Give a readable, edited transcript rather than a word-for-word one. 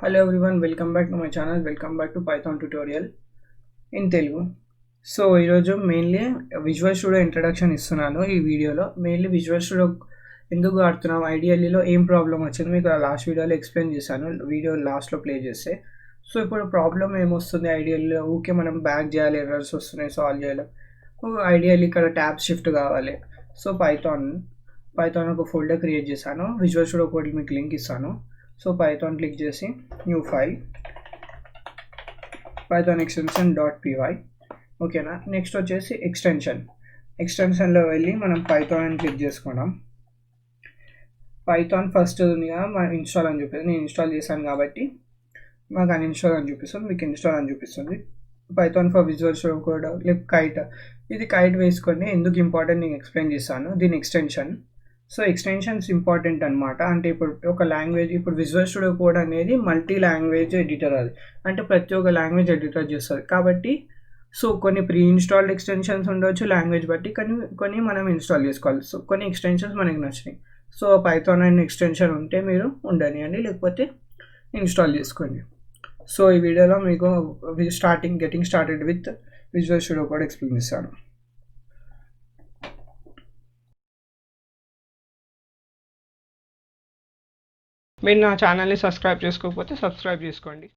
Hello everyone, welcome back to my channel. Welcome back to Python tutorial in Telugu. So ఈరోజు mainly visual studio introduction ఇస్తున్నాను ఈ వీడియోలో. Mainly visual studio ఎందుకు వాడుతున్నాం, ఐడియల్లీలో ఏం problem వచ్చింది మీకు లాస్ట్ వీడియోలో ఎక్స్ప్లెయిన్ చేశాను, వీడియో లాస్ట్లో ప్లే చేస్తే. సో ఇప్పుడు ప్రాబ్లం ఏమొస్తుంది ఐడియల్లో, ఊకే మనం బ్యాక్ చేయాలి, ఎర్రర్స్ వస్తున్నాయి, సాల్వ్ చేయాలి. ఐడియల్లీ ఇక్కడ ట్యాబ్ షిఫ్ట్ కావాలి. సో పైథాన్ ఒక ఫోల్డర్ క్రియేట్ చేశాను, విజువల్ స్టూడియో కోడ్ మీకు లింక్ ఇస్తాను. సో పైథాన్ క్లిక్ చేసి న్యూ ఫైల్ python extension.py. ఓకేనా. నెక్స్ట్ వచ్చేసి ఎక్స్టెన్షన్లో వెళ్ళి మనం పైథాన్ అని క్లిక్ చేసుకున్నాం. పైథాన్ ఫస్ట్ ఉందిగా మనం ఇన్స్టాల్ అని చూపిస్తుంది, నేను ఇన్స్టాల్ చేశాను కాబట్టి మాకు అన్ఇన్స్టాల్ అని చూపిస్తుంది, మీకు ఇన్స్టాల్ అని చూపిస్తుంది. Python for visual studio code kite, ఇది కైట్ వేసుకొని ఎందుకు ఇంపార్టెంట్ నేను ఎక్స్ప్లెయిన్ చేస్తాను. దీని ఎక్స్టెన్షన్, సో ఎక్స్టెన్షన్స్ ఇంపార్టెంట్ అనమాట. అంటే ఇప్పుడు ఒక లాంగ్వేజ్, ఇప్పుడు విజువల్ స్టూడియో కోడ్ అనేది మల్టీ లాంగ్వేజ్ ఎడిటర్, అది అంటే ప్రతి ఒక్క లాంగ్వేజ్ ఎడిటర్ చేస్తుంది కాబట్టి. సో కొన్ని ప్రీ ఇన్స్టాల్డ్ ఎక్స్టెన్షన్స్ ఉండవచ్చు లాంగ్వేజ్ బట్టి, కొన్ని మనం ఇన్స్టాల్ చేసుకోవాలి. సో కొన్ని ఎక్స్టెన్షన్స్ మనకి నచ్చినాయి. సో పైథాన్ అనే ఎక్స్టెన్షన్ ఉంటే మీరు ఉండనియండి, లేకపోతే ఇన్స్టాల్ చేసుకోండి. సో ఈ వీడియోలో మీకు getting started with visual studio code explain చేస్తాను. మీరు నా ఛానల్ని సబ్స్క్రైబ్ చేసుకోకపోతే సబ్స్క్రైబ్ చేసుకోండి.